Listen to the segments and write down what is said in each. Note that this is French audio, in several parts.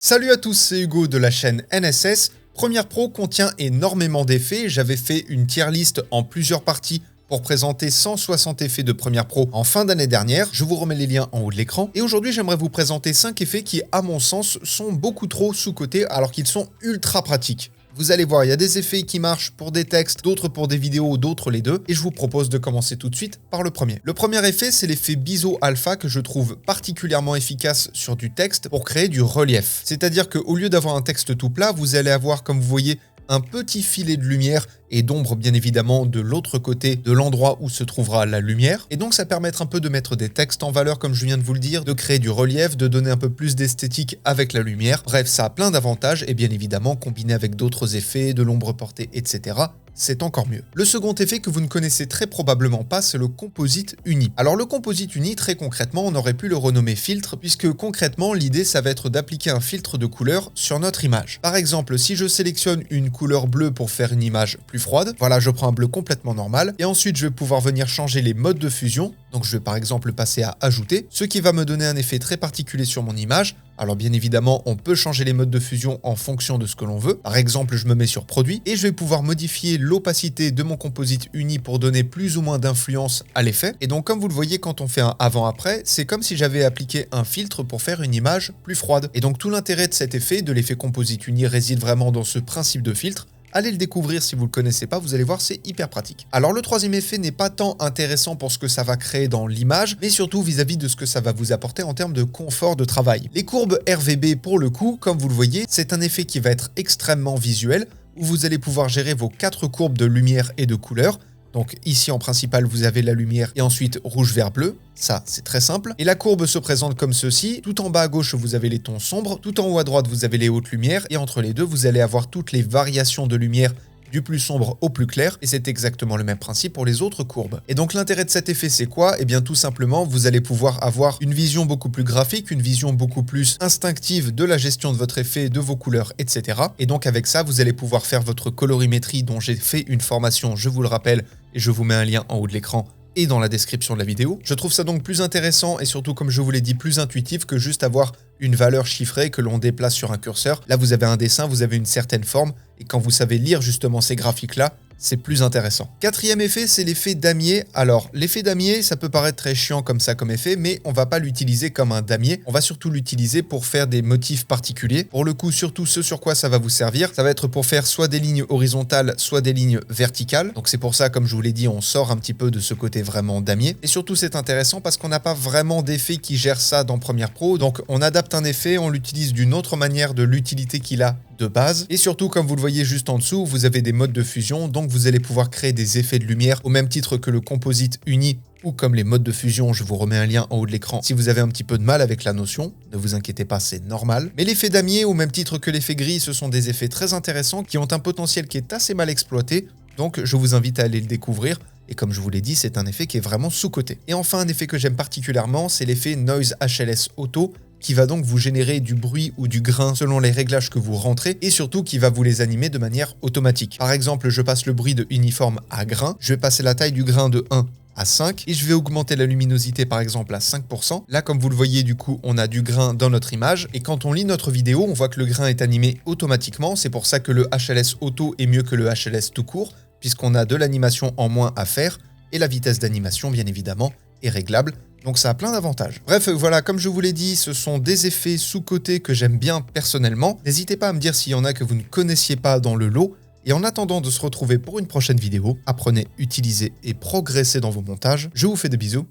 Salut à tous, c'est Hugo de la chaîne NSS. Premiere Pro contient énormément d'effets. J'avais fait une tier list en plusieurs parties pour présenter 160 effets de Premiere Pro en fin d'année dernière. Je vous remets les liens en haut de l'écran. Et aujourd'hui, j'aimerais vous présenter 5 effets qui, à mon sens, sont beaucoup trop sous-cotés alors qu'ils sont ultra pratiques. Vous allez voir, il y a des effets qui marchent pour des textes, d'autres pour des vidéos, d'autres les deux. Et je vous propose de commencer tout de suite par le premier. Le premier effet, c'est l'effet Biseau Alpha que je trouve particulièrement efficace sur du texte pour créer du relief. C'est-à-dire qu'au lieu d'avoir un texte tout plat, vous allez avoir, comme vous voyez, un petit filet de lumière et d'ombre bien évidemment de l'autre côté de l'endroit où se trouvera la lumière. Et donc ça permettra un peu de mettre des textes en valeur comme je viens de vous le dire, de créer du relief, de donner un peu plus d'esthétique avec la lumière. Bref, ça a plein d'avantages et bien évidemment combiné avec d'autres effets, de l'ombre portée, etc. c'est encore mieux. Le second effet que vous ne connaissez très probablement pas, c'est le Composite Uni. Alors le Composite Uni, très concrètement, on aurait pu le renommer filtre, puisque concrètement, l'idée, ça va être d'appliquer un filtre de couleur sur notre image. Par exemple, si je sélectionne une couleur bleue pour faire une image plus froide, voilà, je prends un bleu complètement normal, et ensuite je vais pouvoir venir changer les modes de fusion, donc je vais par exemple passer à ajouter, ce qui va me donner un effet très particulier sur mon image. Alors bien évidemment, on peut changer les modes de fusion en fonction de ce que l'on veut. Par exemple, je me mets sur produit et je vais pouvoir modifier l'opacité de mon composite uni pour donner plus ou moins d'influence à l'effet. Et donc comme vous le voyez, quand on fait un avant-après, c'est comme si j'avais appliqué un filtre pour faire une image plus froide. Et donc tout l'intérêt de cet effet, de l'effet composite uni, réside vraiment dans ce principe de filtre. Allez le découvrir si vous ne le connaissez pas, vous allez voir, c'est hyper pratique. Alors le troisième effet n'est pas tant intéressant pour ce que ça va créer dans l'image, mais surtout vis-à-vis de ce que ça va vous apporter en termes de confort de travail. Les courbes RVB, pour le coup, comme vous le voyez, c'est un effet qui va être extrêmement visuel, où vous allez pouvoir gérer vos 4 courbes de lumière et de couleur. Donc ici en principal vous avez la lumière et ensuite rouge, vert, bleu, ça c'est très simple. Et la courbe se présente comme ceci, tout en bas à gauche vous avez les tons sombres, tout en haut à droite vous avez les hautes lumières et entre les deux vous allez avoir toutes les variations de lumière du plus sombre au plus clair, et c'est exactement le même principe pour les autres courbes. Et donc l'intérêt de cet effet c'est quoi? Eh bien tout simplement vous allez pouvoir avoir une vision beaucoup plus graphique, une vision beaucoup plus instinctive de la gestion de votre effet, de vos couleurs, etc. Et donc avec ça vous allez pouvoir faire votre colorimétrie dont j'ai fait une formation, je vous le rappelle, et je vous mets un lien en haut de l'écran et dans la description de la vidéo. Je trouve ça donc plus intéressant et surtout, comme je vous l'ai dit, plus intuitif que juste avoir une valeur chiffrée que l'on déplace sur un curseur. Là, vous avez un dessin, vous avez une certaine forme, et quand vous savez lire justement ces graphiques-là, c'est plus intéressant. Quatrième effet, c'est l'effet damier. Alors, l'effet damier, ça peut paraître très chiant comme ça comme effet, mais on va pas l'utiliser comme un damier. On va surtout l'utiliser pour faire des motifs particuliers. Pour le coup, surtout ce sur quoi ça va vous servir, ça va être pour faire soit des lignes horizontales, soit des lignes verticales. Donc c'est pour ça, comme je vous l'ai dit, on sort un petit peu de ce côté vraiment damier. Et surtout, c'est intéressant parce qu'on n'a pas vraiment d'effet qui gère ça dans Premiere Pro. Donc on adapte un effet, on l'utilise d'une autre manière de l'utilité qu'il a de base. Et surtout, comme vous le voyez juste en dessous, vous avez des modes de fusion, donc vous allez pouvoir créer des effets de lumière au même titre que le composite uni ou comme les modes de fusion. Je vous remets un lien en haut de l'écran si vous avez un petit peu de mal avec la notion. Ne vous inquiétez pas, c'est normal. Mais l'effet damier, au même titre que l'effet gris, ce sont des effets très intéressants qui ont un potentiel qui est assez mal exploité. Donc je vous invite à aller le découvrir. Et comme je vous l'ai dit, c'est un effet qui est vraiment sous-coté. Et enfin, un effet que j'aime particulièrement, c'est l'effet Noise HLS Auto, qui va donc vous générer du bruit ou du grain selon les réglages que vous rentrez et surtout qui va vous les animer de manière automatique. Par exemple, je passe le bruit de uniforme à grain, je vais passer la taille du grain de 1 à 5 et je vais augmenter la luminosité par exemple à 5%. Là, comme vous le voyez, du coup, on a du grain dans notre image et quand on lit notre vidéo, on voit que le grain est animé automatiquement. C'est pour ça que le HLS Auto est mieux que le HLS tout court, puisqu'on a de l'animation en moins à faire et la vitesse d'animation, bien évidemment, est réglable. Donc ça a plein d'avantages. Bref, voilà, comme je vous l'ai dit, ce sont des effets sous-cotés que j'aime bien personnellement. N'hésitez pas à me dire s'il y en a que vous ne connaissiez pas dans le lot. Et en attendant de se retrouver pour une prochaine vidéo, apprenez, utilisez et progressez dans vos montages. Je vous fais des bisous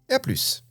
et à plus.